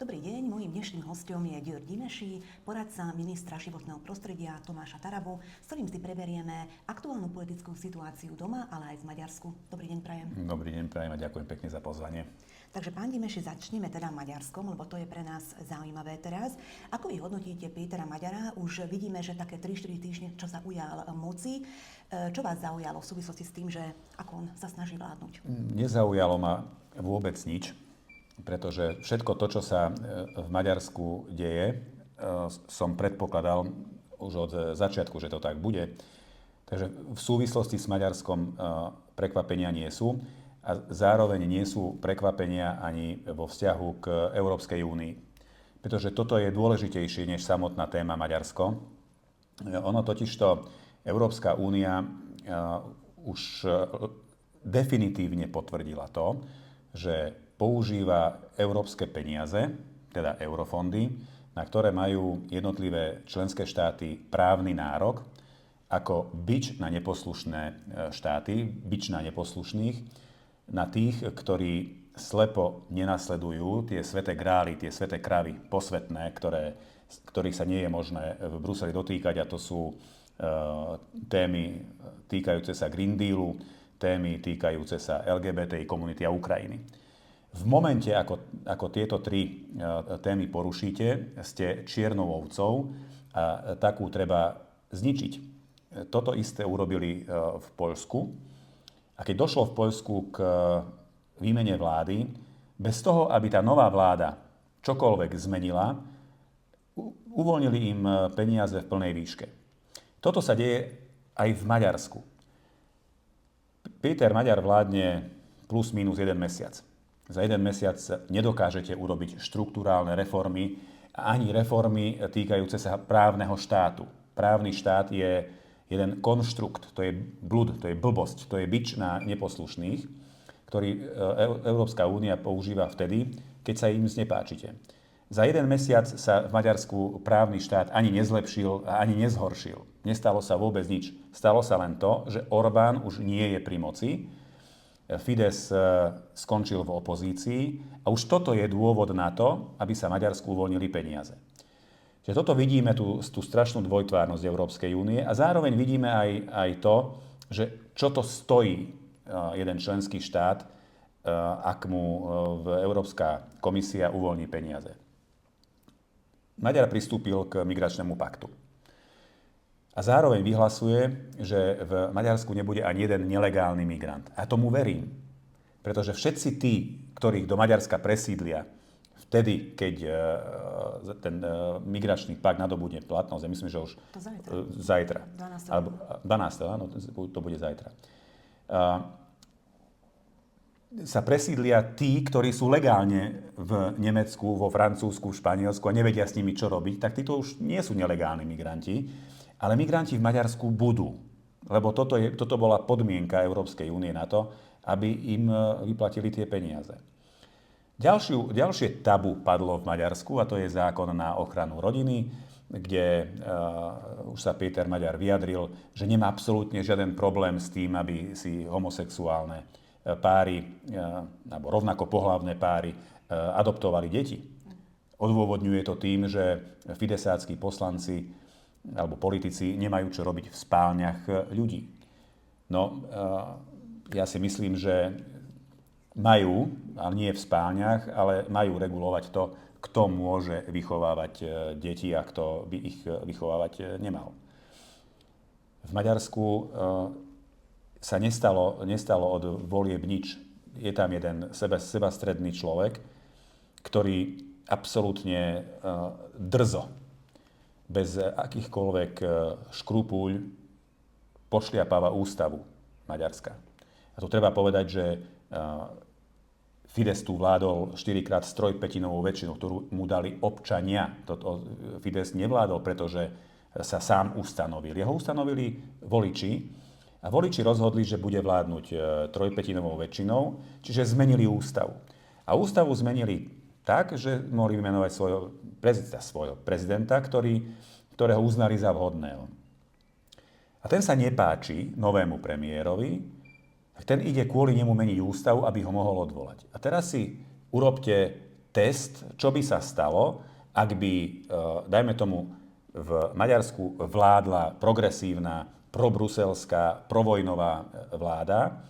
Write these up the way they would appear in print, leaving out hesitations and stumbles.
Dobrý deň, mojím dnešným hostom je György Dimeši, poradca ministra životného prostredia Tomáša Tarabu, s ktorým si preberieme aktuálnu politickú situáciu doma, ale aj v Maďarsku. Dobrý deň, prajem. Dobrý deň, prajem a ďakujem pekne za pozvanie. Takže pán Dimeši, začneme teda Maďarskom, lebo to je pre nás zaujímavé teraz. Ako vy hodnotíte Pétera Magyara? Už vidíme, že také 3-4 týždne, čo sa ujal moci. Čo vás zaujalo v súvislosti s tým, že ako on sa snaží vládnuť? Nezaujalo ma vôbec nič, pretože všetko to, čo sa v Maďarsku deje, som predpokladal už od začiatku, že to tak bude. Takže v súvislosti s Maďarskom prekvapenia nie sú a zároveň nie sú prekvapenia ani vo vzťahu k Európskej únii. Pretože toto je dôležitejšie než samotná téma Maďarsko. Ono totižto Európska únia už definitívne potvrdila to, že používa európske peniaze, teda eurofondy, na ktoré majú jednotlivé členské štáty právny nárok, ako bič na neposlušné štáty, bič na neposlušných, na tých, ktorí slepo nenasledujú tie sväté grály, tie sväté kravy posvätné, ktorých sa nie je možné v Bruseli dotýkať, a to sú témy týkajúce sa Green Dealu, témy týkajúce sa LGBTI komunity a Ukrajiny. V momente, ako tieto tri témy porušíte, ste čiernou ovcou a takú treba zničiť. Toto isté urobili v Poľsku. A keď došlo v Poľsku k výmene vlády, bez toho, aby tá nová vláda čokoľvek zmenila, uvoľnili im peniaze v plnej výške. Toto sa deje aj v Maďarsku. Péter Magyar vládne plus minus 1 mesiac. Za 1 mesiac nedokážete urobiť štruktúrálne reformy a ani reformy týkajúce sa právneho štátu. Právny štát je jeden konštrukt, to je blud, to je blbosť, to je bič na neposlušných, ktorý Európska únia používa vtedy, keď sa im znepáčite. Za 1 mesiac sa v Maďarsku právny štát ani nezlepšil a ani nezhoršil. Nestalo sa vôbec nič. Stalo sa len to, že Orbán už nie je pri moci, Fidesz skončil v opozícii a už toto je dôvod na to, aby sa Maďarsku uvoľnili peniaze. Čiže toto vidíme, tú strašnú dvojtvárnosť Európskej únie a zároveň vidíme aj to, že čo to stojí jeden členský štát, ak mu Európska komisia uvoľní peniaze. Maďar pristúpil k migračnému paktu. A zároveň vyhlasuje, že v Maďarsku nebude ani jeden nelegálny migrant. A tomu verím. Pretože všetci tí, ktorých do Maďarska presídlia vtedy, keď ten migračný pakt nadobudne platnosť, ja myslím, že už zajtra. 12. Alebo 12. Áno, to bude zajtra. Sa presídlia tí, ktorí sú legálne v Nemecku, vo Francúzsku, v Španielsku a nevedia s nimi, čo robiť, tak títo už nie sú nelegálni migranti. Ale migranti v Maďarsku budú, lebo toto bola podmienka Európskej únie na to, aby im vyplatili tie peniaze. Ďalšie tabu padlo v Maďarsku a to je zákon na ochranu rodiny, kde už sa Péter Magyar vyjadril, že nemá absolútne žiaden problém s tým, aby si homosexuálne páry alebo rovnako pohlavné páry adoptovali deti. Odôvodňuje to tým, že fidesáckí poslanci alebo politici nemajú čo robiť v spálniach ľudí. No, ja si myslím, že majú, ale nie v spálniach, ale majú regulovať to, kto môže vychovávať deti a kto by ich vychovávať nemal. V Maďarsku sa nestalo od volieb nič. Je tam jeden sebastredný človek, ktorý absolútne drzo, bez akýchkoľvek škrupúľ pošliapáva ústavu Maďarska. A tu treba povedať, že Fidesz tu vládol 4-krát s trojpätinovou väčšinou, ktorú mu dali občania. Fidesz nevládol, pretože sa sám ustanovil. Jeho ustanovili voliči a voliči rozhodli, že bude vládnuť trojpätinovou väčšinou, čiže zmenili ústavu. A ústavu zmenili tak, že mohli vymenovať svojho prezidenta, ktorého uznali za vhodného. A ten sa nepáči novému premiérovi, tak ten ide kvôli nemu meniť ústavu, aby ho mohol odvolať. A teraz si urobte test, čo by sa stalo, ak by, dajme tomu, v Maďarsku vládla progresívna, probruselská, provojnová vláda,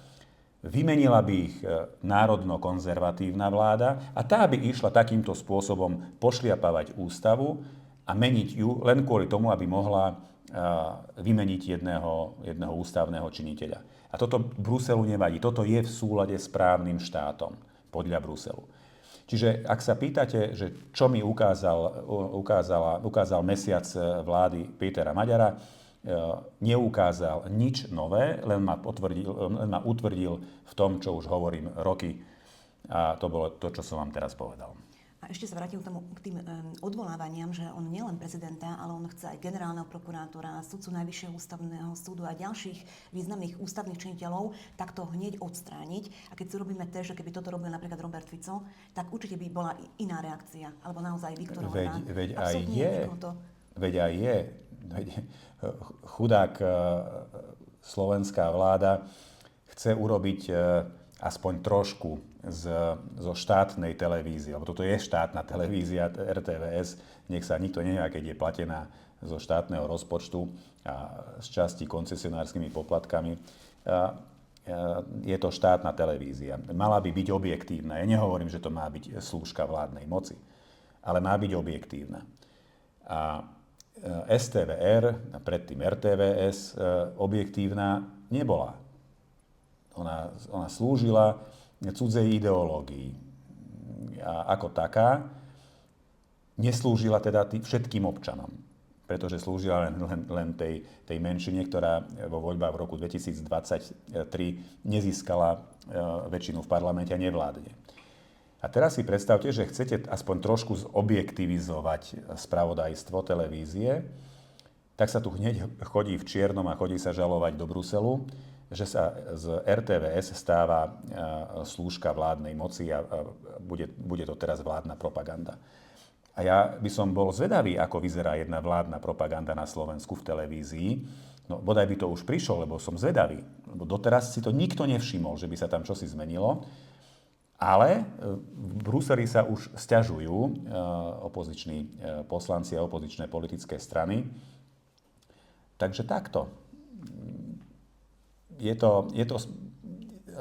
vymenila by ich národno-konzervatívna vláda a tá by išla takýmto spôsobom pošliapávať ústavu a meniť ju len kvôli tomu, aby mohla vymeniť jedného ústavného činiteľa. A toto Bruselu nevadí. Toto je v súlade s právnym štátom podľa Bruselu. Čiže ak sa pýtate, že čo mi ukázal mesiac vlády Pétera Magyara, neukázal nič nové, len ma utvrdil v tom, čo už hovorím roky. A to bolo to, čo som vám teraz povedal. A ešte sa vrátim k tým odvolávaniam, že on nielen prezidenta, ale on chce aj generálneho prokurátora, sudcu Najvyššieho ústavného súdu a ďalších významných ústavných činiteľov takto hneď odstrániť. A keď si robíme test, že keby toto robil napríklad Robert Fico, tak určite by bola iná reakcia. Alebo naozaj Viktor Orbán. Veď aj je. Chudák slovenská vláda chce urobiť aspoň trošku zo štátnej televízie, lebo toto je štátna televízia RTVS, nech sa nikto nevie, keď je platená zo štátneho rozpočtu a z časti koncesionárskymi poplatkami. Je to štátna televízia. Mala by byť objektívna. Ja nehovorím, že to má byť slúžka vládnej moci, ale má byť objektívna. A STVR, predtým RTVS, objektívna nebola. Ona slúžila cudzej ideológii. A ako taká neslúžila teda všetkým občanom, pretože slúžila len tej menšine, ktorá vo voľbách v roku 2023 nezískala väčšinu v parlamente a nevládne. A teraz si predstavte, že chcete aspoň trošku zobjektivizovať spravodajstvo televízie, tak sa tu hneď chodí v čiernom a chodí sa žalovať do Bruselu, že sa z RTVS stáva slúžka vládnej moci a bude to teraz vládna propaganda. A ja by som bol zvedavý, ako vyzerá jedna vládna propaganda na Slovensku v televízii. No bodaj by to už prišlo, lebo som zvedavý. Lebo doteraz si to nikto nevšimol, že by sa tam čosi zmenilo. Ale v Bruseli sa už sťažujú opoziční poslanci a opozičné politické strany. Takže takto. Je to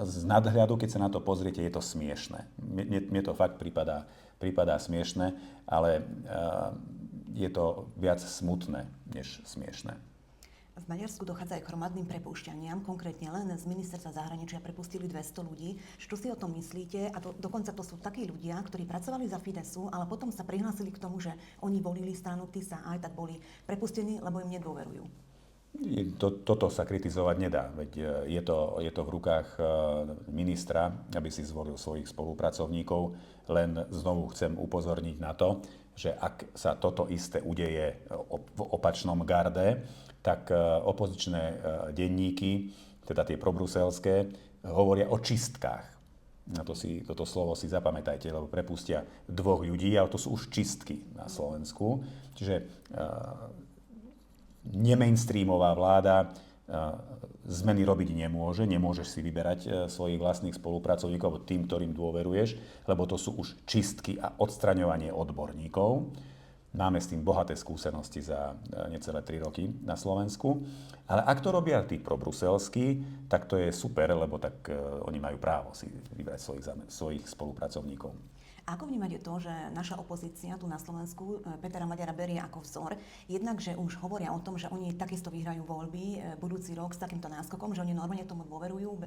z nadhľadu, keď sa na to pozriete, je to smiešné. Mne to fakt prípadá smiešné, ale je to viac smutné, než smiešné. V Maďarsku dochádza aj k hromadným prepúšťaniam, konkrétne len z ministerstva zahraničia prepustili 200 ľudí. Čo si o tom myslíte? A dokonca to sú takí ľudia, ktorí pracovali za Fidesu, ale potom sa prihlásili k tomu, že oni volili stranu TISA a aj tak boli prepustení, lebo im nedôverujú. Toto sa kritizovať nedá, veď je to v rukách ministra, aby si zvolil svojich spolupracovníkov. Len znovu chcem upozorniť na to, že ak sa toto isté udeje v opačnom garde, tak opozičné denníky, teda tie probruselské, hovoria o čistkách. Toto slovo si zapamätajte, lebo prepustia 2 ľudí, ale to sú už čistky na Slovensku. Čiže nemainstreamová vláda zmeny robiť nemôže. Nemôžeš si vyberať svojich vlastných spolupracovníkov alebo tým, ktorým dôveruješ, lebo to sú už čistky a odstraňovanie odborníkov. Máme s tým bohaté skúsenosti za necelé 3 roky na Slovensku. Ale ak to robia tí probruselskí, tak to je super, lebo tak oni majú právo si vybrať svojich spolupracovníkov. A ako vnímate to, že naša opozícia tu na Slovensku Pétera Magyara berie ako vzor? Jednak, že už hovoria o tom, že oni takisto vyhrajú voľby budúci rok s takýmto náskokom, že oni normálne tomu dôverujú,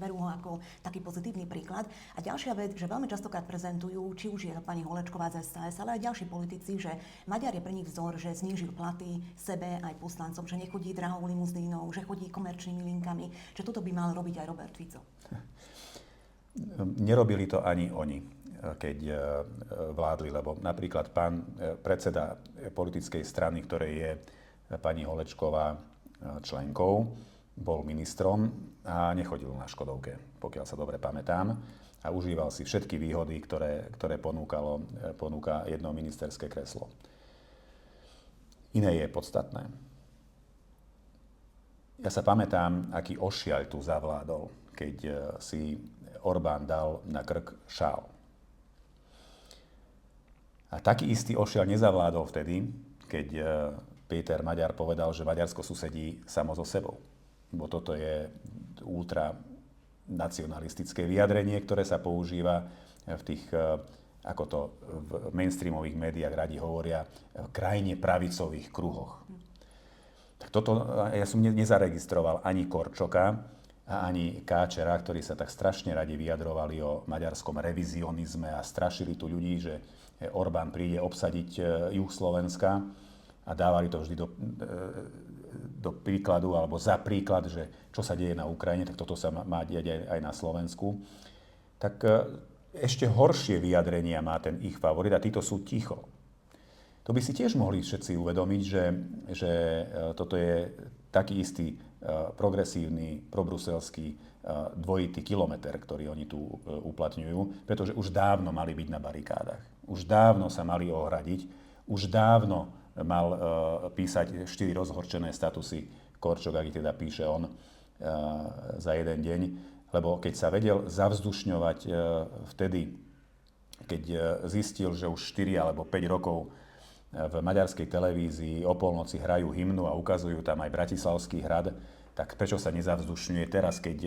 berú ho ako taký pozitívny príklad. A ďalšia vec, že veľmi častokrát prezentujú, či už je to pani Holečková z SAS, ale aj ďalší politici, že Maďar je pre nich vzor, že znížil platy sebe aj poslancom, že nechodí drahou limuzínou, že chodí komerčnými linkami, že toto by mal robiť aj Robert Fico. Nerobili to ani oni, keď vládli, lebo napríklad pán predseda politickej strany, ktorej je pani Holečková členkou, bol ministrom a nechodil na Škodovke, pokiaľ sa dobre pamätám, a užíval si všetky výhody, ktoré ponúka jedno ministerské kreslo. Iné je podstatné. Ja sa pamätám, aký ošiaľ tu zavládol, keď si Orbán dal na krk šál. A taký istý ošiaľ nezavládol vtedy, keď Péter Maďar povedal, že Maďarsko susedí samo so sebou. Bo toto je ultranacionalistické vyjadrenie, ktoré sa používa v tých, ako to v mainstreamových médiách radi hovoria, krajne pravicových kruhoch. Tak toto ja som nezaregistroval ani Korčoka a ani Káčera, ktorí sa tak strašne radi vyjadrovali o maďarskom revizionizme a strašili tu ľudí, že Orbán príde obsadiť juh Slovenska a dávali to vždy do príkladu alebo za príklad, že čo sa deje na Ukrajine, tak toto sa má diať aj na Slovensku. Tak ešte horšie vyjadrenia má ten ich favorit a títo sú ticho. To by si tiež mohli všetci uvedomiť, že toto je taký istý progresívny, probruselský dvojitý kilometer, ktorý oni tu uplatňujú, pretože už dávno mali byť na barikádach. Už dávno sa mali ohradiť, už dávno mal písať 4 rozhorčené statusy Korčok, ak ich teda píše on za jeden deň, lebo keď sa vedel zavzdušňovať vtedy, keď zistil, že už 4 alebo 5 rokov v maďarskej televízii o polnoci hrajú hymnu a ukazujú tam aj Bratislavský hrad, tak prečo sa nezavzdušňuje teraz, keď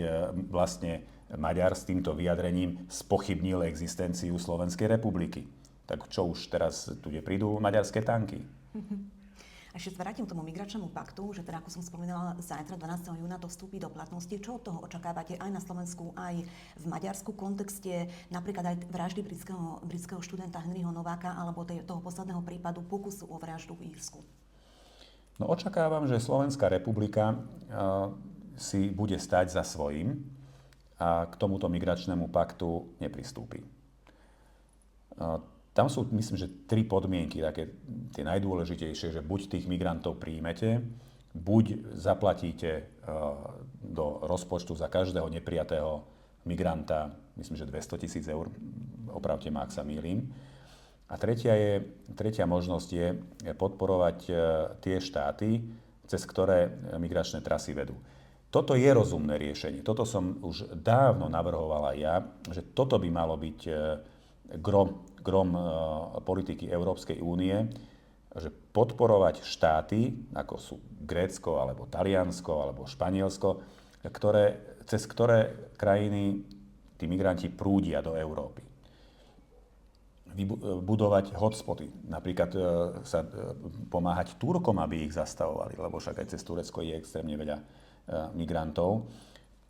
vlastne Maďar s týmto vyjadrením spochybnil existenciu Slovenskej republiky? Tak čo už teraz tu prídu maďarské tanky? A ešte sa vrátim k tomu migračnému paktu, že teda, ako som spomínala, zajtra 12. júna to vstúpi do platnosti. Čo od toho očakávate aj na Slovensku, aj v maďarsku kontexte, napríklad aj vraždy britského študenta Henryho Nováka alebo toho posledného prípadu pokusu o vraždu v Írsku? No očakávam, že Slovenská republika si bude stať za svojím a k tomuto migračnému paktu nepristúpi. Tam sú, myslím, že 3 podmienky, také tie najdôležitejšie, že buď tých migrantov príjmete, buď zaplatíte do rozpočtu za každého neprijatého migranta, myslím, že 200 000 eur, opravte ma, ak sa mýlim. A tretia možnosť je podporovať tie štáty, cez ktoré migračné trasy vedú. Toto je rozumné riešenie. Toto som už dávno navrhoval aj ja, že toto by malo byť grom politiky Európskej únie, že podporovať štáty, ako sú Grécko, alebo Taliansko, alebo Španielsko, cez ktoré krajiny tí migranti prúdia do Európy. Budovať hotspoty, napríklad sa pomáhať Turkom, aby ich zastavovali, lebo však aj cez Turecko je extrémne veľa migrantov.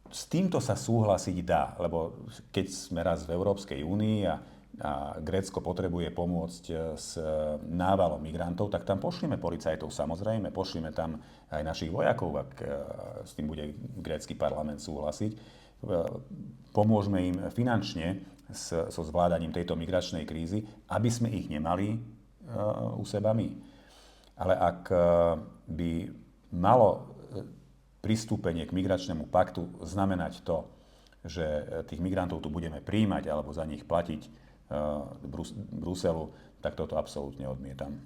S týmto sa súhlasiť dá, lebo keď sme raz v Európskej únii a Grécko potrebuje pomôcť s návalom migrantov, tak tam pošlime policajtov, samozrejme, pošlime tam aj našich vojakov, ak s tým bude grécky parlament súhlasiť. Pomôžme im finančne so zvládaním tejto migračnej krízy, aby sme ich nemali u seba my. Ale ak by malo pristúpeniu k migračnému paktu znamenať to, že tých migrantov tu budeme prijímať alebo za nich platiť Bruselu, tak toto absolútne odmietam.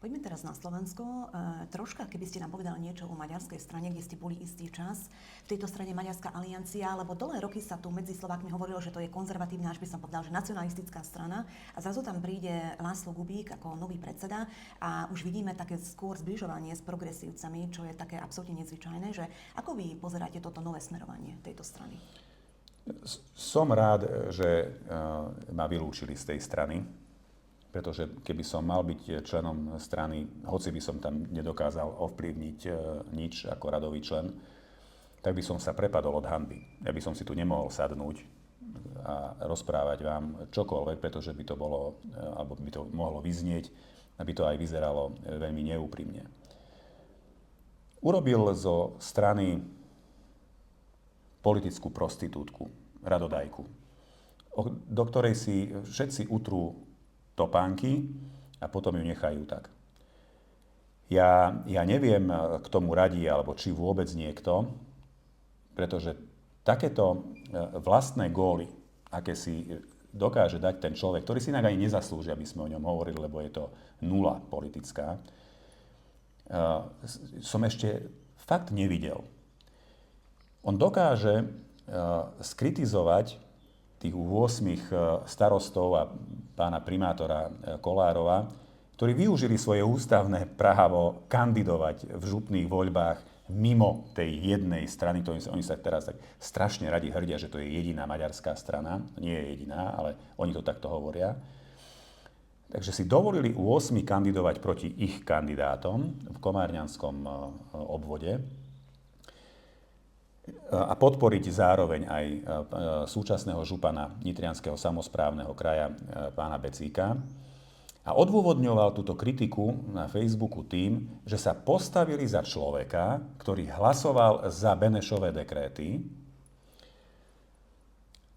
Poďme teraz na Slovensko. Troška, keby ste nám povedali niečo o maďarskej strane, kde ste boli istý čas. V tejto strane Maďarská aliancia, lebo dlhé roky sa tu medzi Slovákmi hovorilo, že to je konzervatívna, až by som povedal, že nacionalistická strana. A zrazu tam príde László Kubík ako nový predseda a už vidíme také skôr zbližovanie s progresívcami, čo je také absolútne nezvyčajné. Že ako vy pozeráte toto nové smerovanie tejto strany? Som rád, že ma vylúčili z tej strany, pretože keby som mal byť členom strany, hoci by som tam nedokázal ovplyvniť nič ako radový člen, tak by som sa prepadol od hanby. Ja by som si tu nemohol sadnúť a rozprávať vám čokoľvek, pretože by to bolo, alebo by to mohlo vyznieť, aby to aj vyzeralo veľmi neúprimne. Urobil zo strany politickú prostitútku, radodajku, do ktorej si všetci utrú topánky a potom ju nechajú tak. Ja neviem, k tomu radí, alebo či vôbec niekto, pretože takéto vlastné góly, aké si dokáže dať ten človek, ktorý si inak ani nezaslúži, aby sme o ňom hovorili, lebo je to nula politická, som ešte fakt nevidel. On dokáže skritizovať tých 8 starostov a pána primátora Kolárova, ktorí využili svoje ústavné právo kandidovať v župných voľbách mimo tej jednej strany. Oni sa teraz tak strašne radi hrdia, že to je jediná maďarská strana. Nie je jediná, ale oni to takto hovoria. Takže si dovolili u 8 kandidovať proti ich kandidátom v komárňanskom obvode a podporiť zároveň aj súčasného župana Nitrianskeho samosprávneho kraja pána Becíka. A odôvodňoval túto kritiku na Facebooku tým, že sa postavili za človeka, ktorý hlasoval za Benešové dekréty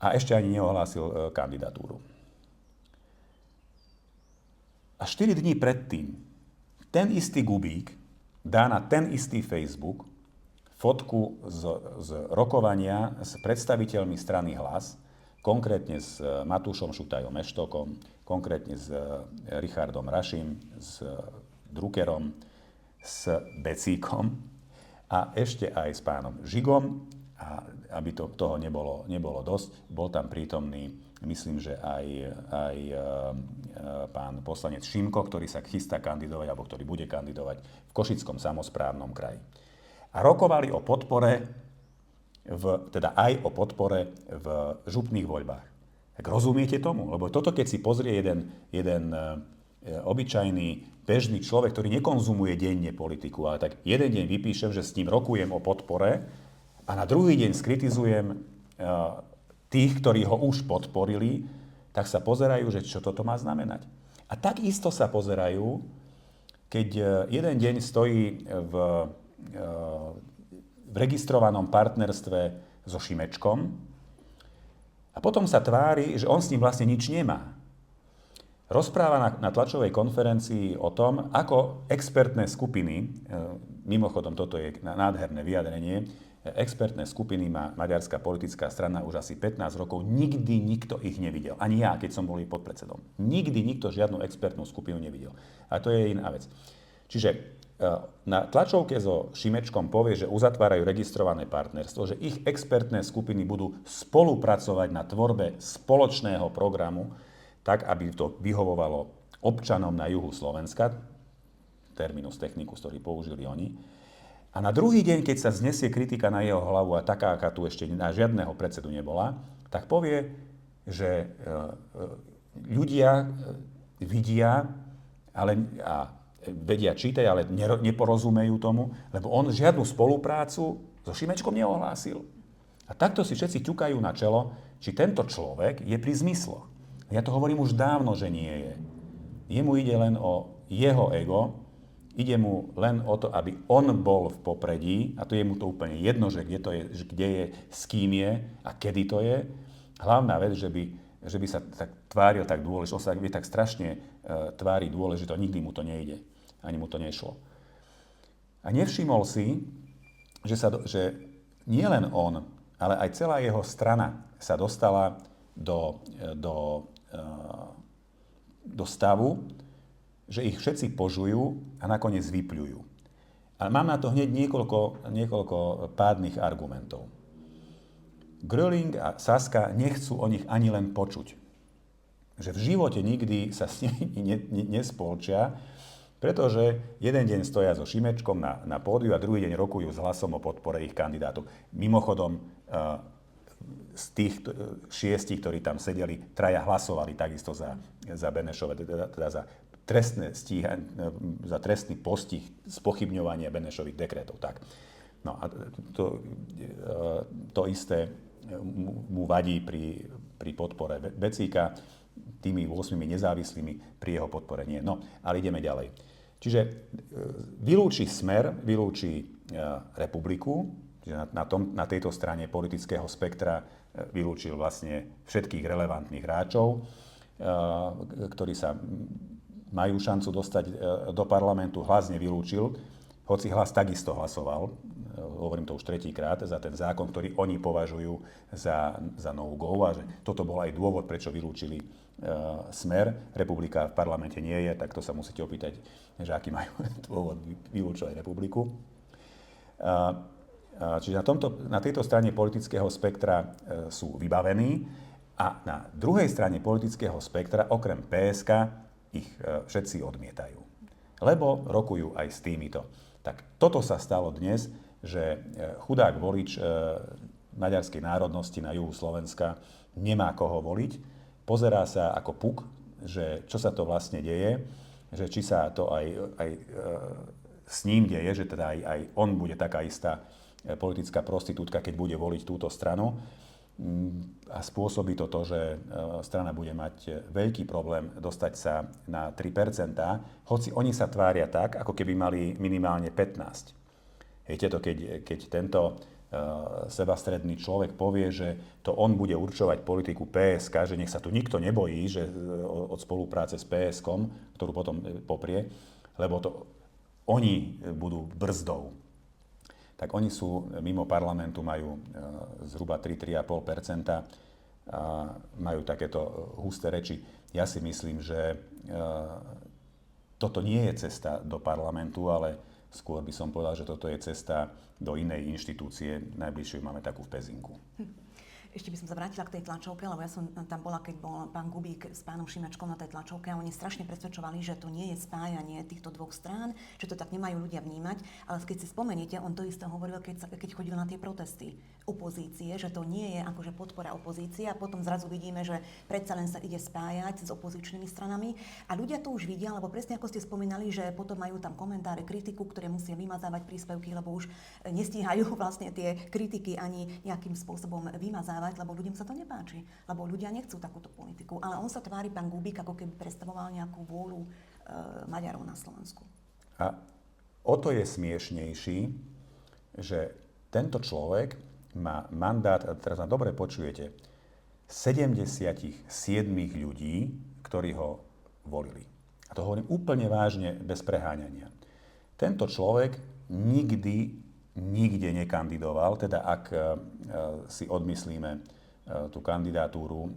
a ešte ani neohlásil kandidatúru. A 4 dní predtým ten istý Gubík dá na ten istý Facebook fotku z rokovania s predstaviteľmi strany Hlas, konkrétne s Matúšom Šutajom Eštokom, konkrétne s Richardom Raším, s Druckerom, s Becíkom a ešte aj s pánom Žigom. A aby toho nebolo dosť, bol tam prítomný, myslím, že aj pán poslanec Šimko, ktorý sa chystá kandidovať, alebo ktorý bude kandidovať v Košickom samosprávnom kraji. A rokovali o podpore, teda aj o podpore v župných voľbách. Tak rozumiete tomu? Lebo toto, keď si pozrie jeden obyčajný, bežný človek, ktorý nekonzumuje denne politiku, ale tak jeden deň vypíšem, že s ním rokujem o podpore a na druhý deň skritizujem tých, ktorí ho už podporili, tak sa pozerajú, že čo toto má znamenať. A takisto sa pozerajú, keď jeden deň stojí v registrovanom partnerstve so Šimečkom a potom sa tvári, že on s ním vlastne nič nemá. Rozpráva na tlačovej konferencii o tom, ako expertné skupiny, mimochodom toto je nádherné vyjadrenie, expertné skupiny má maďarská politická strana už asi 15 rokov, nikdy nikto ich nevidel. Ani ja, keď som bol podpredsedom. Nikdy nikto žiadnu expertnú skupinu nevidel. A to je iná vec. Čiže na tlačovke so Šimečkom povie, že uzatvárajú registrované partnerstvo, že ich expertné skupiny budú spolupracovať na tvorbe spoločného programu, tak, aby to vyhovovalo občanom na juhu Slovenska, terminus technicus, ktorý použili oni. A na druhý deň, keď sa znesie kritika na jeho hlavu, a taká, aká tu ešte na žiadneho predsedu nebola, tak povie, že ľudia vidia, vedia čítať, ale neporozumejú tomu, lebo on žiadnu spoluprácu so Šimečkom neohlásil. A takto si všetci ťukajú na čelo, či tento človek je pri zmysloch. Ja to hovorím už dávno, že nie je. Jemu ide len o jeho ego, ide mu len o to, aby on bol v popredí, a to je mu to úplne jedno, že kde je, s kým je a kedy to je. Hlavná vec, že by sa tak tváril tak dôležito, on sa vie tak strašne tvári dôležito, nikdy mu to nejde. Ani mu to nešlo. A nevšimol si, že nie len on, ale aj celá jeho strana sa dostala do stavu, že ich všetci požujú a nakoniec vypľujú. A mám na to hneď niekoľko pádnych argumentov. Gröling a Saska nechcú o nich ani len počuť. Že v živote nikdy sa s nimi nespolčia, pretože jeden deň stoja so Šimečkom na pódiu a druhý deň rokujú s Hlasom o podpore ich kandidátov. Mimochodom, z tých 6, ktorí tam sedeli, 3 hlasovali takisto za Benešové, teda za trestný postih spochybňovania Benešových dekrétov. Tak. No a to isté mu vadí pri podpore Becíka, tými 8 nezávislými pri jeho podpore nie. No, ale ideme ďalej. Čiže vylúči Smer, vylúči Republiku, čiže na tejto strane politického spektra vylúčil vlastne všetkých relevantných hráčov, ktorí sa majú šancu dostať do parlamentu. Hlas nevylúčil, hoci Hlas takisto hlasoval, hovorím to už 3-krát, za ten zákon, ktorý oni považujú za no-go, a že toto bol aj dôvod, prečo vylúčili Smer. Republika v parlamente nie je, tak to sa musíte opýtať, že aký majú dôvod vylúčovať Republiku. Čiže na tejto strane politického spektra sú vybavení A na druhej strane politického spektra, okrem PSK, ich všetci odmietajú. Lebo rokujú aj s týmito. Tak toto sa stalo dnes, že chudák volič maďarskej národnosti na juhu Slovenska nemá koho voliť. Pozerá sa ako puk, že čo sa to vlastne deje, že či sa to aj s ním deje, že teda aj on bude taká istá politická prostitútka, keď bude voliť túto stranu. A spôsobí to, že strana bude mať veľký problém dostať sa na 3%, hoci oni sa tvária tak, ako keby mali minimálne 15%. Viete to, keď tento sebastredný človek povie, že to on bude určovať politiku PSK, že nech sa tu nikto nebojí že od spolupráce s PSK-om, ktorú potom poprie, lebo to oni budú brzdou. Tak oni sú mimo parlamentu, majú zhruba 3-3,5% a majú takéto husté reči. Ja si myslím, že toto nie je cesta do parlamentu, ale skôr by som povedal, že toto je cesta do inej inštitúcie. Najbližšiu máme takú v Pezinku. Ešte by som sa vrátila k tej tlačovke, lebo ja som tam bola, keď bol pán Kubík s pánom Šimačkom na tej tlačovke a oni strašne presvedčovali, že to nie je spájanie týchto dvoch strán, že to tak nemajú ľudia vnímať. Ale keď si spomeniete, on to isté hovoril, keď chodil na tie protesty opozície, že to nie je akože podpora opozície a potom zrazu vidíme, že predsa len sa ide spájať s opozičnými stranami. A ľudia to už vidia, lebo presne ako ste spomínali, že potom majú tam komentáre, kritiku, ktoré musia vymazávať príspevky, lebo už nestíhajú vlastne tie kritiky ani nejakým spôsobom vymazávať, lebo ľuďom sa to nepáči, lebo ľudia nechcú takúto politiku. Ale on sa tvári, pán Kubík, ako keby predstavoval nejakú vôľu Maďarov na Slovensku. A o to je smiešnejší, že tento človek má mandát, a teraz ma dobre počujete, 77 ľudí, ktorí ho volili. A to hovorím úplne vážne, bez preháňania. Tento človek nikde nekandidoval, teda ak si odmyslíme tú kandidatúru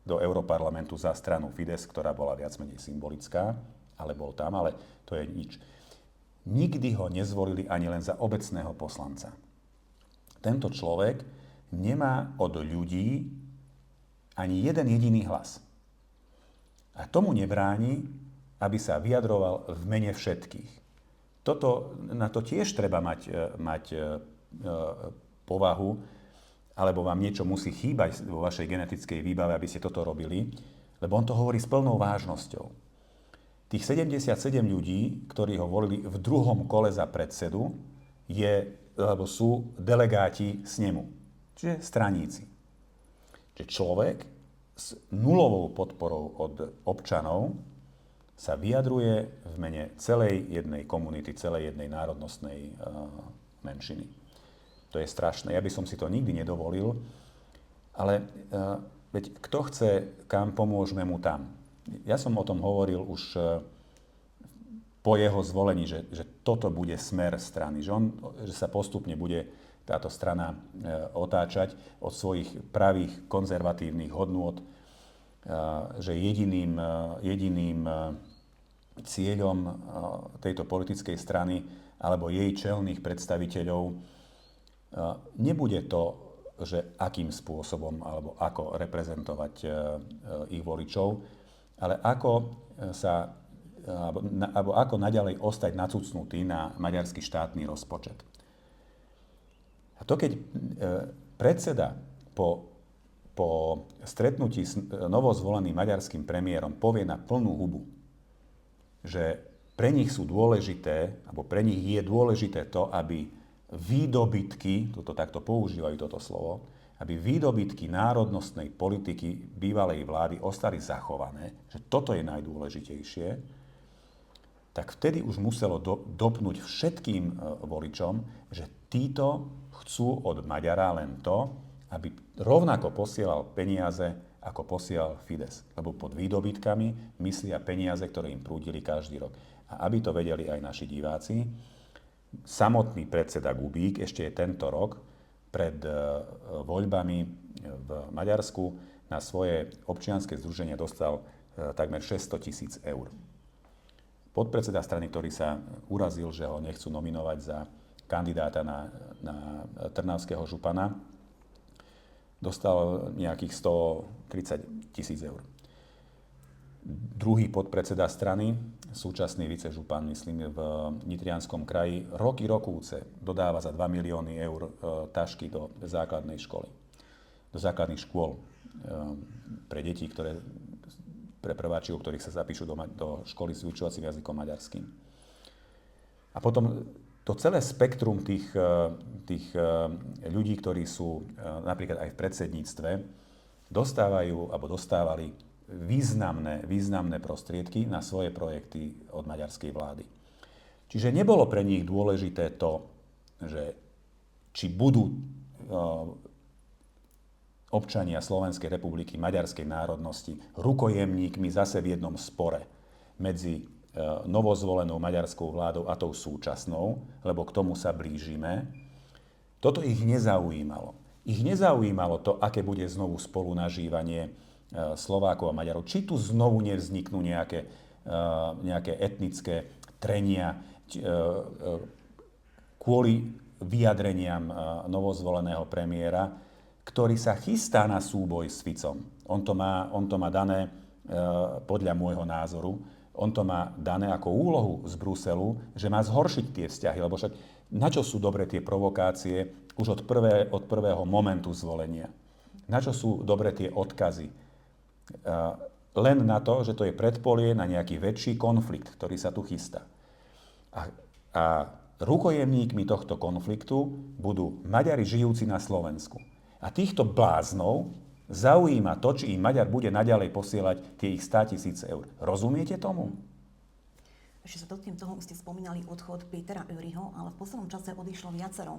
do Europarlamentu za stranu Fides, ktorá bola viac menej symbolická, ale bol tam, ale to je nič. Nikdy ho nezvolili ani len za obecného poslanca. Tento človek nemá od ľudí ani jeden jediný hlas. A tomu nebráni, aby sa vyjadroval v mene všetkých. Na to tiež treba mať povahu, alebo vám niečo musí chýbať vo vašej genetickej výbave, aby ste toto robili, lebo on to hovorí s plnou vážnosťou. Tých 77 ľudí, ktorí ho volili v druhom kole za predsedu, alebo sú delegáti snemu, čiže straníci. Čiže človek s nulovou podporou od občanov sa vyjadruje v mene celej jednej komunity, celej jednej národnostnej menšiny. To je strašné. Ja by som si to nikdy nedovolil, ale veď kto chce kam, pomôžeme mu tam. Ja som o tom hovoril už po jeho zvolení, že toto bude smer strany, že sa postupne bude táto strana otáčať od svojich pravých konzervatívnych hodnôt, že jediným cieľom tejto politickej strany alebo jej čelných predstaviteľov nebude to, že akým spôsobom alebo ako reprezentovať ich voličov, ale ako naďalej ostať nacucnutý na maďarský štátny rozpočet. A to, keď predseda po stretnutí s novozvoleným maďarským premiérom povie na plnú hubu, že pre nich sú dôležité, alebo pre nich je dôležité to, aby výdobytky, takto používajú toto slovo, aby výdobytky národnostnej politiky bývalej vlády ostali zachované, že toto je najdôležitejšie, tak vtedy už muselo dopnúť všetkým voličom, že títo chcú od Maďara len to, aby rovnako posielal peniaze, ako posielal Fides. Lebo pod výdobytkami myslia peniaze, ktoré im prúdili každý rok. A aby to vedeli aj naši diváci, samotný predseda Kubík ešte je tento rok pred voľbami v Maďarsku na svoje občianske združenie dostal takmer 600 000 eur. Podpredseda strany, ktorý sa urazil, že ho nechcú nominovať za kandidáta na trnavského župana, dostal nejakých 130 000 eur. Druhý podpredseda strany, súčasný vicežupan, myslím, v Nitrianskom kraji, roky rokúce dodáva za 2 milióny eur tašky do základnej školy. Do základných škôl pre deti, pre prváčikov, ktorých sa zapíšu do školy s vyučovacím jazykom maďarským. A potom to celé spektrum tých ľudí, ktorí sú napríklad aj v predsedníctve, dostávali významné prostriedky na svoje projekty od maďarskej vlády. Čiže nebolo pre nich dôležité to, že či budú občania Slovenskej republiky maďarskej národnosti rukojemníkmi zase v jednom spore medzi novozvolenou maďarskou vládou a tou súčasnou, lebo k tomu sa blížime. Toto ich nezaujímalo. Ich nezaujímalo to, aké bude znovu spolunažívanie Slovákov a Maďarov. Či tu znovu nevzniknú nejaké etnické trenia kvôli vyjadreniam novozvoleného premiéra, ktorý sa chystá na súboj s Ficom. On to má dané, podľa môjho názoru, on to má dané ako úlohu z Bruselu, že má zhoršiť tie vzťahy, lebo však na čo sú dobre tie provokácie už od prvého momentu zvolenia? Na čo sú dobre tie odkazy? Len na to, že to je predpolie na nejaký väčší konflikt, ktorý sa tu chystá. A rukojemníkmi tohto konfliktu budú Maďari žijúci na Slovensku. A týchto bláznov zaujíma to, či im Maďar bude naďalej posielať tie ich 100 000 eur. Rozumiete tomu? Ešte sa dotknem toho, už ste spomínali odchod Petera Őryho, ale v poslednom čase odišlo viacero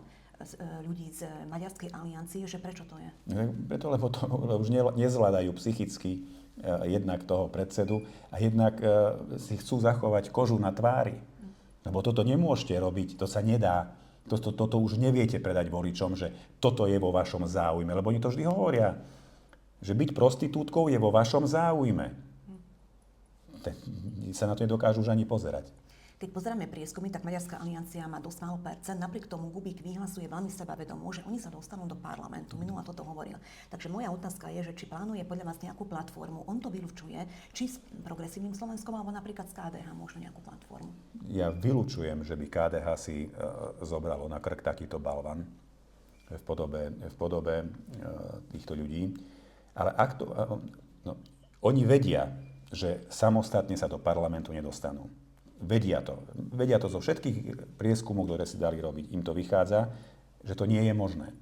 ľudí z Maďarskej aliancie, že prečo to je? Preto, lebo to už nezvládajú psychicky jednak toho predsedu a jednak si chcú zachovať kožu na tvári. Lebo toto nemôžete robiť, to sa nedá. Toto už neviete predať voličom, že toto je vo vašom záujme. Lebo oni to vždy hovoria, že byť prostitútkou je vo vašom záujme. Sa na to nedokážu už ani pozerať. Keď pozeráme prieskumy, tak Maďarská aliancia má dosť málo percent. Napriek tomu Kubík vyhlasuje veľmi sebavedomo, že oni sa dostanú do parlamentu. Minula toto hovoril. Takže moja otázka je, že či plánuje podľa vás nejakú platformu. On to vylučuje, či s Progresívnym Slovenskom, alebo napríklad s KDH možno nejakú platformu. Ja vylučujem, že by KDH si zobralo na krk takýto balvan v podobe týchto ľudí. Ale oni vedia, že samostatne sa do parlamentu nedostanú. Vedia to zo všetkých prieskumov, ktoré si dali robiť. Im to vychádza, že to nie je možné.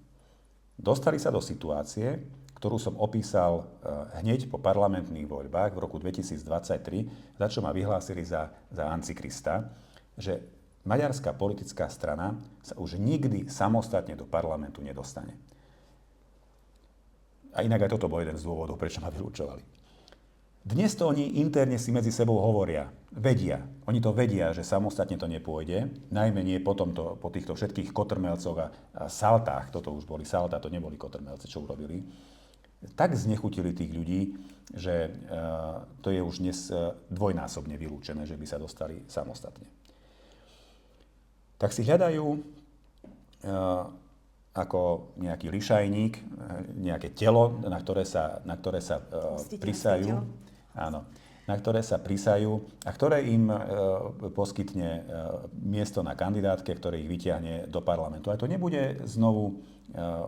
Dostali sa do situácie, ktorú som opísal hneď po parlamentných voľbách v roku 2023, za čo ma vyhlásili za antikrista, že maďarská politická strana sa už nikdy samostatne do parlamentu nedostane. A inak aj toto bol jeden z dôvodov, prečo ma vylúčovali. Dnes to oni interne si medzi sebou hovoria, vedia. Oni to vedia, že samostatne to nepôjde, najmä nie po týchto všetkých kotrmelcoch a saltách, toto už boli saltá, to neboli kotrmelce, čo urobili, tak znechutili tých ľudí, že to je už dnes dvojnásobne vylúčené, že by sa dostali samostatne. Tak si hľadajú ako nejaký lišajník, nejaké telo, na ktoré sa prisajú. Áno, na ktoré sa prisajú a ktoré im poskytne miesto na kandidátke, ktoré ich vyťahne do parlamentu. A to nebude znovu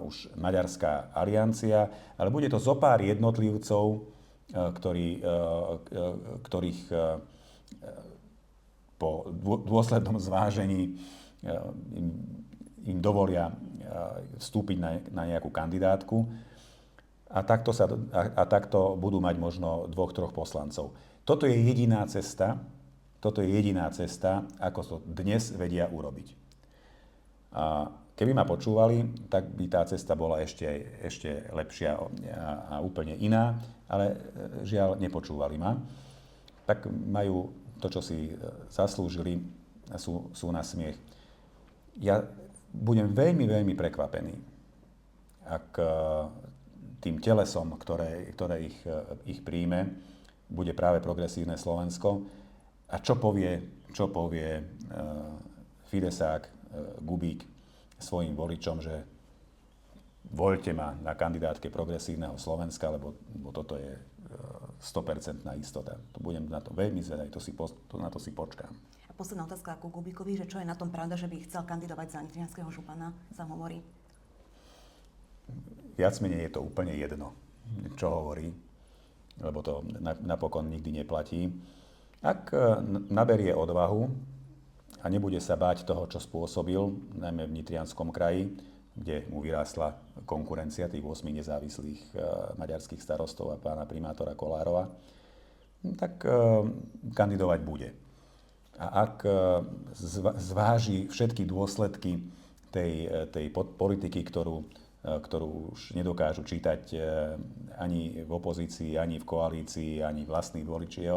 už Maďarská aliancia, ale bude to zopár jednotlivcov, ktorých po dôslednom zvážení im dovolia vstúpiť na nejakú kandidátku. A takto budú mať možno 2-3 poslancov. Toto je jediná cesta, ako to dnes vedia urobiť. A keby ma počúvali, tak by tá cesta bola ešte lepšia a úplne iná, ale žiaľ, nepočúvali ma. Tak majú to, čo si zaslúžili, sú na smiech. Ja budem veľmi, veľmi prekvapený, ak tým telesom, ktoré ich príjme, bude práve Progresívne Slovensko. A čo povie Fidesák, Gubík svojim voličom, že voľte ma na kandidátke Progresívneho Slovenska, lebo toto je 100% istota. Budem na to veľmi zvedavý, na to si počkám. A posledná otázka ku Kubíkovi, že čo je na tom pravda, že by chcel kandidovať za nitrianskeho župana, sa hovorí? Viac menej je to úplne jedno, čo hovorí, lebo to napokon nikdy neplatí. Ak naberie odvahu a nebude sa báť toho, čo spôsobil, najmä v Nitrianskom kraji, kde mu vyrástla konkurencia tých 8 nezávislých maďarských starostov a pána primátora Kolárova, tak kandidovať bude. A ak zváži všetky dôsledky tej politiky, ktorú už nedokážu čítať ani v opozícii, ani v koalícii, ani vlastní voliči,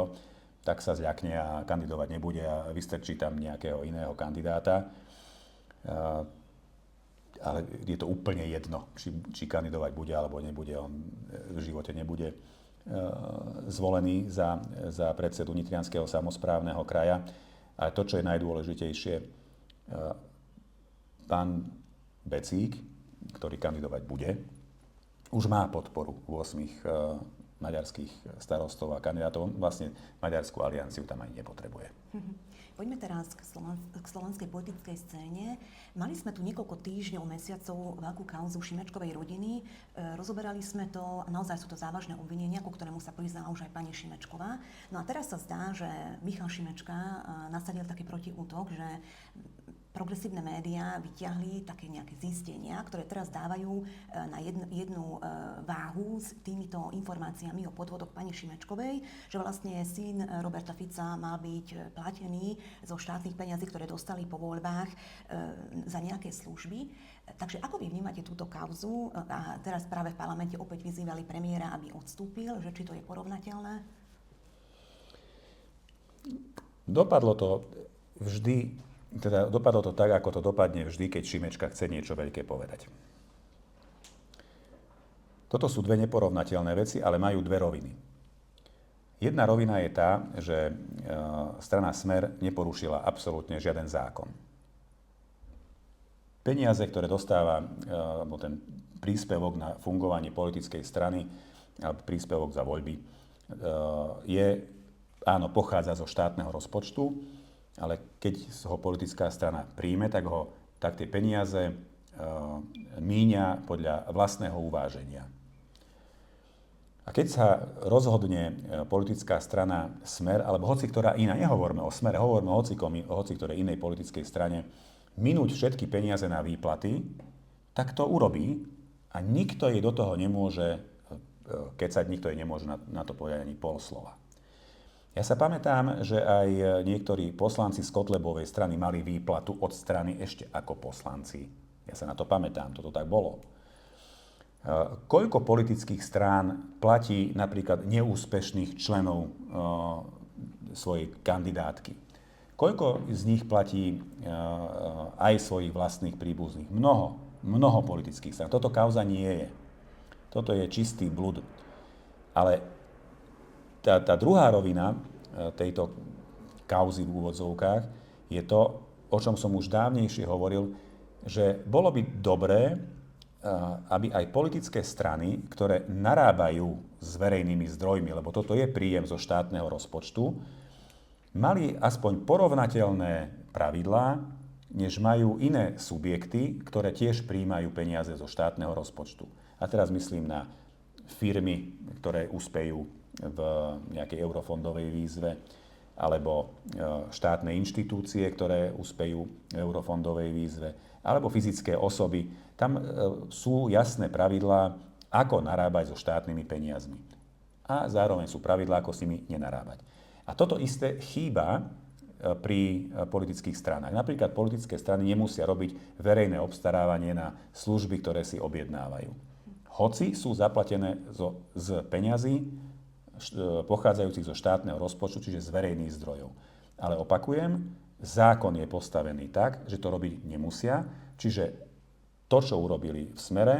tak sa zľakne a kandidovať nebude a vystrčí tam nejakého iného kandidáta. Ale je to úplne jedno, či kandidovať bude alebo nebude. On v živote nebude zvolený za predsedu Nitrianskeho samosprávneho kraja. A to, čo je najdôležitejšie, pán Becík, ktorý kandidovať bude, už má podporu 8 maďarských starostov a kandidátov. Vlastne Maďarskú alianciu tam ani nepotrebuje. Poďme teraz k slovenskej politickej scéne. Mali sme tu niekoľko týždňov, mesiacov veľkú kauzu Šimečkovej rodiny. Rozoberali sme to a naozaj sú to závažné obvinenia, ku ktorému sa priznala už aj pani Šimečková. No a teraz sa zdá, že Michal Šimečka nasadil taký protiútok, že progresívne médiá vyťahli také nejaké zistenia, ktoré teraz dávajú na jednu váhu s týmito informáciami o podvodoch pani Šimečkovej, že vlastne syn Roberta Fica mal byť platený zo štátnych peňazí, ktoré dostali po voľbách za nejaké služby. Takže ako vy vnímate túto kauzu? A teraz práve v parlamente opäť vyzývali premiéra, aby odstúpil, že či to je porovnateľné? Dopadlo to tak, ako to dopadne vždy, keď Šimečka chce niečo veľké povedať. Toto sú dve neporovnateľné veci, ale majú dve roviny. Jedna rovina je tá, že strana Smer neporušila absolútne žiaden zákon. Peniaze, ktoré dostáva, alebo ten príspevok na fungovanie politickej strany, alebo príspevok za voľby, pochádza zo štátneho rozpočtu, ale keď ho politická strana príjme, tak tie peniaze míňa podľa vlastného uváženia. A keď sa rozhodne politická strana Smer, alebo hociktorá iná, nehovorme o Smere, hovorme o hociktorej inej politickej strane, minúť všetky peniaze na výplaty, tak to urobí a nikto jej do toho nemôže kecať, nikto jej nemôže na to povedať ani pol slova. Ja sa pamätám, že aj niektorí poslanci z Kotlebovej strany mali výplatu od strany ešte ako poslanci. Ja sa na to pamätám, toto tak bolo. Koľko politických strán platí napríklad neúspešných členov svojej kandidátky? Koľko z nich platí aj svojich vlastných príbuzných? Mnoho politických strán. Toto kauza nie je. Toto je čistý blud. Ale tá druhá rovina tejto kauzy v úvodzovkách je to, o čom som už dávnejšie hovoril, že bolo by dobré, aby aj politické strany, ktoré narábajú s verejnými zdrojmi, lebo toto je príjem zo štátneho rozpočtu, mali aspoň porovnateľné pravidlá, než majú iné subjekty, ktoré tiež prijímajú peniaze zo štátneho rozpočtu. A teraz myslím na firmy, ktoré uspejú v nejakej eurofondovej výzve, alebo štátne inštitúcie, ktoré uspejú v eurofondovej výzve, alebo fyzické osoby. Tam sú jasné pravidlá, ako narábať so štátnymi peniazmi. A zároveň sú pravidlá, ako s nimi nenarábať. A toto isté chýba pri politických stranách. Napríklad politické strany nemusia robiť verejné obstarávanie na služby, ktoré si objednávajú. Hoci sú zaplatené z peňazí pochádzajúcich zo štátneho rozpočtu, čiže z verejných zdrojov. Ale opakujem, zákon je postavený tak, že to robiť nemusia, čiže to, čo urobili v Smere,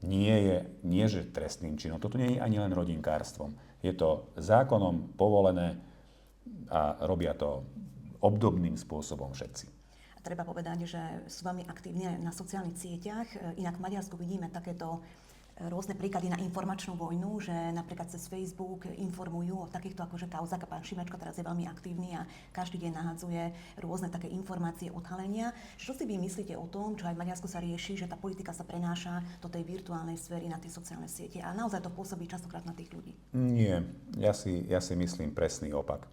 nie že trestným činom. Toto nie je ani len rodinkárstvom. Je to zákonom povolené a robia to obdobným spôsobom všetci. A treba povedať, že sú veľmi aktívni aj na sociálnych sieťach. Inak v Maďarsku vidíme takéto rôzne príklady na informačnú vojnu, že napríklad cez Facebook informujú o takýchto akože kauzách. Pán Šimečko teraz je veľmi aktívny a každý deň nahadzuje rôzne také informácie, odhalenia. Čo si vy myslíte o tom, čo aj v Maďarsku sa rieši, že tá politika sa prenáša do tej virtuálnej sféry na tie sociálne siete a naozaj to pôsobí častokrát na tých ľudí? Nie, ja si myslím presný opak.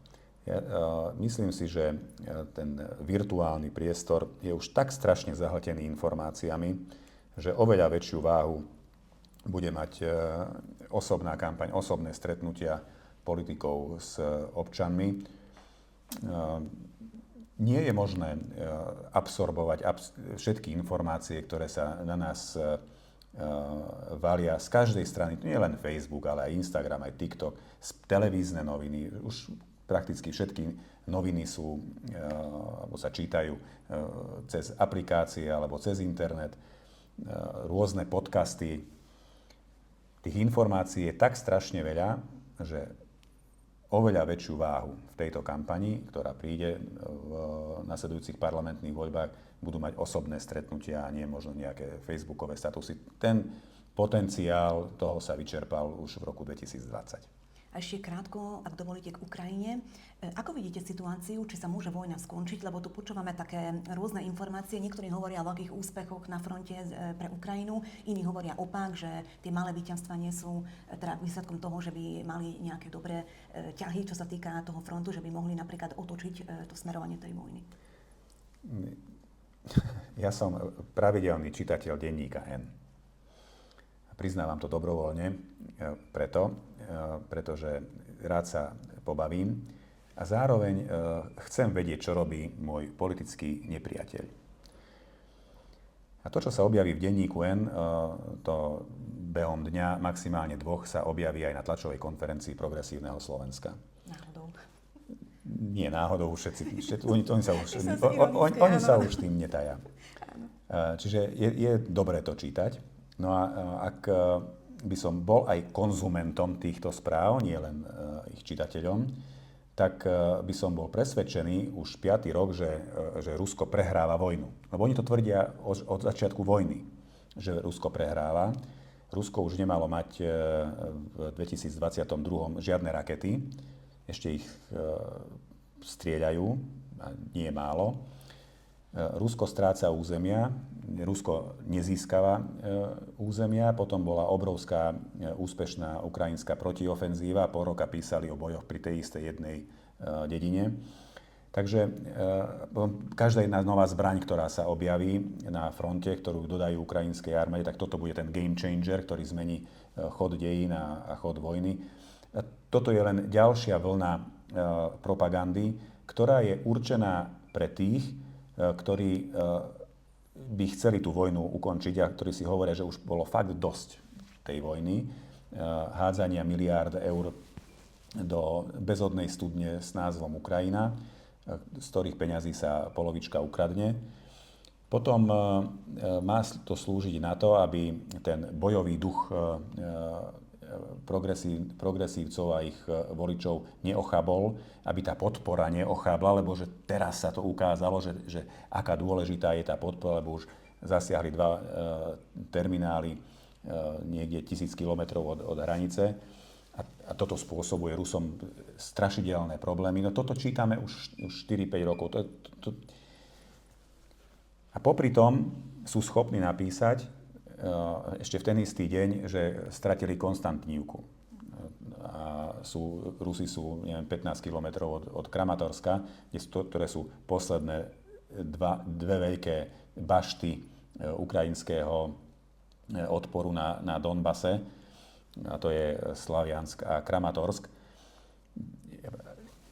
Myslím si, že ten virtuálny priestor je už tak strašne zahltený informáciami, že oveľa väčšiu váhu bude mať osobná kampaň, osobné stretnutia politikov s občanmi. Nie je možné absorbovať všetky informácie, ktoré sa na nás valia z každej strany. Nie len Facebook, ale aj Instagram, aj TikTok, televízne noviny. Už prakticky všetky noviny sú, alebo sa čítajú cez aplikácie alebo cez internet, rôzne podcasty. Tých informácií je tak strašne veľa, že oveľa väčšiu váhu v tejto kampani, ktorá príde v nasledujúcich parlamentných voľbách, budú mať osobné stretnutia a nie možno nejaké facebookové statusy. Ten potenciál toho sa vyčerpal už v roku 2020. A ešte krátko, ak dovolíte, k Ukrajine. Ako vidíte situáciu, či sa môže vojna skončiť? Lebo tu počúvame také rôzne informácie. Niektorí hovoria o veľkých úspechoch na fronte pre Ukrajinu, iní hovoria opak, že tie malé víťazstvá nie sú teda výsledkom toho, že by mali nejaké dobré ťahy, čo sa týka toho frontu, že by mohli napríklad otočiť to smerovanie tej vojny. Ja som pravidelný čitateľ denníka N. Priznávam to dobrovoľne, pretože rád sa pobavím a zároveň chcem vedieť, čo robí môj politický nepriateľ. A to, čo sa objaví v denníku N, to behom dňa maximálne 2 sa objaví aj na tlačovej konferencii Progresívneho Slovenska. Náhodou. Nie náhodou, oni sa už tým netaja. Čiže je dobré to čítať. No a ak by som bol aj konzumentom týchto správ, nie len ich čitateľom, tak by som bol presvedčený už 5. rok, že Rusko prehráva vojnu. Lebo oni to tvrdia od začiatku vojny, že Rusko prehráva. Rusko už nemalo mať v 2022 žiadne rakety. Ešte ich strieľajú, nie je málo. Rusko stráca územia, Rusko nezískava územia, potom bola obrovská úspešná ukrajinská protiofenzíva, pol roka písali o bojoch pri tej istej jednej dedine. Takže každá jedna nová zbraň, ktorá sa objaví na fronte, ktorú dodajú ukrajinskej armáde, tak toto bude ten game changer, ktorý zmení chod dejín a chod vojny. A toto je len ďalšia vlna propagandy, ktorá je určená pre tých, ktorí by chceli tú vojnu ukončiť a ktorí si hovoria, že už bolo fakt dosť tej vojny, hádzania miliárd eur do bezodnej studne s názvom Ukrajina, z ktorých peňazí sa polovička ukradne. Potom má to slúžiť na to, aby ten bojový duch progresívcov a ich voličov neochabol, aby tá podpora neochabla, lebo že teraz sa to ukázalo, že aká dôležitá je tá podpora, lebo už zasiahli 2 terminály niekde 1000 kilometrov od hranice a toto spôsobuje Rusom strašidelné problémy. No toto čítame už 4-5 rokov. A popri tom sú schopní napísať ešte v ten istý deň, že stratili Konstantínivku. A Rusi sú, neviem, 15 kilometrov od Kramatorska, ktoré sú posledné dve veľké bašty ukrajinského odporu na Donbase. A to je Slaviansk a Kramatorsk.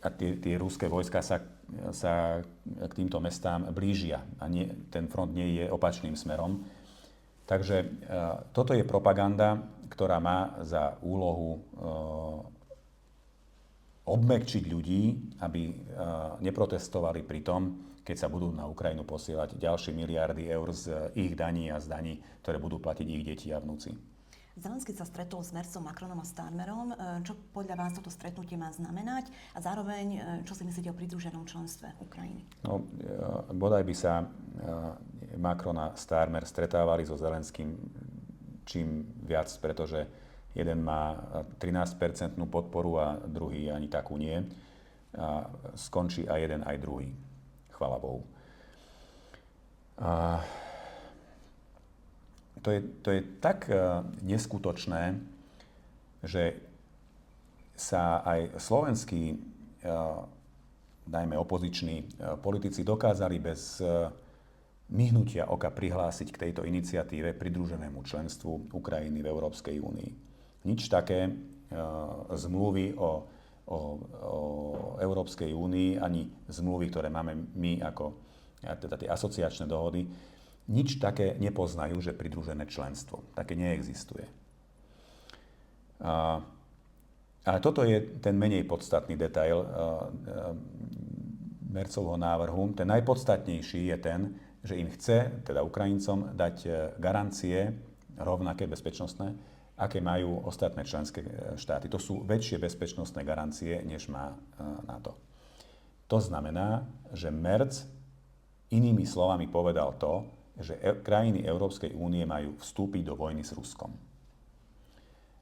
A tie ruské vojska sa k týmto mestám blížia. A ten front nie je opačným smerom. Takže toto je propaganda, ktorá má za úlohu obmäkčiť ľudí, aby neprotestovali pri tom, keď sa budú na Ukrajinu posielať ďalšie miliardy eur z ich daní a z daní, ktoré budú platiť ich deti a vnúci. Zelenský sa stretol s Mercom, Macronom a Starmerom. Čo podľa vás toto stretnutie má znamenať? A zároveň, čo si myslíte o pridruženom členstve Ukrajiny? No, bodaj by sa Macron a Starmer stretávali so Zelenským čím viac, pretože jeden má 13% podporu a druhý ani takú nie. A skončí aj jeden, aj druhý. Chvala Bohu. To je tak neskutočné, že sa aj slovenskí, najmä opoziční politici dokázali bez myhnutia oka prihlásiť k tejto iniciatíve pridruženému členstvu Ukrajiny v Európskej únii. Nič také zmluvy o Európskej únii, ani zmluvy, ktoré máme my ako teda tie asociačné dohody, nič také nepoznajú, že pridružené členstvo. Také neexistuje. Ale toto je ten menej podstatný detail Mercovho návrhu. Ten najpodstatnejší je ten, že im chce, teda Ukrajincom, dať garancie rovnaké bezpečnostné, aké majú ostatné členské štáty. To sú väčšie bezpečnostné garancie, než má NATO. To znamená, že Merc inými slovami povedal to, že krajiny Európskej únie majú vstúpiť do vojny s Ruskom.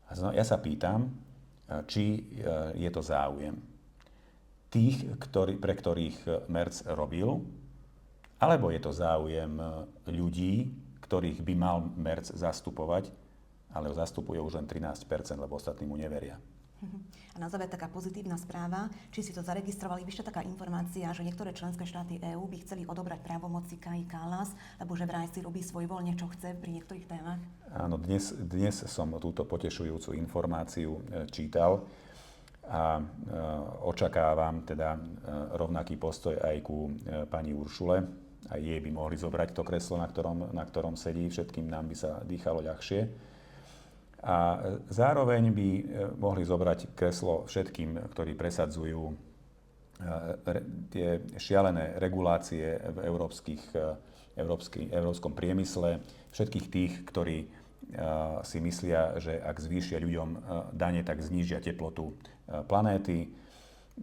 A ja sa pýtam, či je to záujem tých, pre ktorých Merc robil, alebo je to záujem ľudí, ktorých by mal Merc zastupovať, ale ho zastupuje už len 13%, lebo ostatní mu neveria. A na záver taká pozitívna správa, či si to zaregistrovali, vyšla taká informácia, že niektoré členské štáty EÚ by chceli odobrať právomoci Kaji Kallas, lebo že vraj si robí svoj voľne, čo chce pri niektorých témach. Áno, dnes som túto potešujúcu informáciu čítal a očakávam teda rovnaký postoj aj ku pani Uršule. Aj jej by mohli zobrať to kreslo, na ktorom sedí, všetkým nám by sa dýchalo ľahšie. A zároveň by mohli zobrať kreslo všetkým, ktorí presadzujú tie šialené regulácie v európskom priemysle, všetkých tých, ktorí si myslia, že ak zvýšia ľuďom dane, tak znížia teplotu planéty.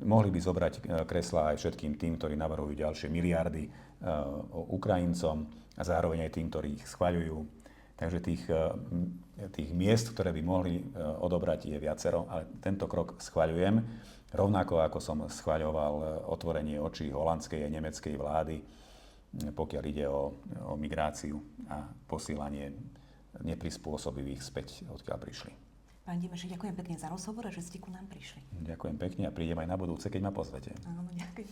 Mohli by zobrať kreslá aj všetkým tým, ktorí navrhujú ďalšie miliardy Ukrajincom a zároveň aj tým, ktorí ich schvaľujú. Takže tých miest, ktoré by mohli odobrať, je viacero, ale tento krok schvaľujem. Rovnako ako som schvaľoval otvorenie očí holandskej a nemeckej vlády, pokiaľ ide o migráciu a posílanie neprispôsobivých späť, odkiaľ prišli. Pán Dimeši, ďakujem pekne za rozhovor a že ste ku nám prišli. Ďakujem pekne a prídem aj na budúce, keď ma pozvete. Áno, ďakujem.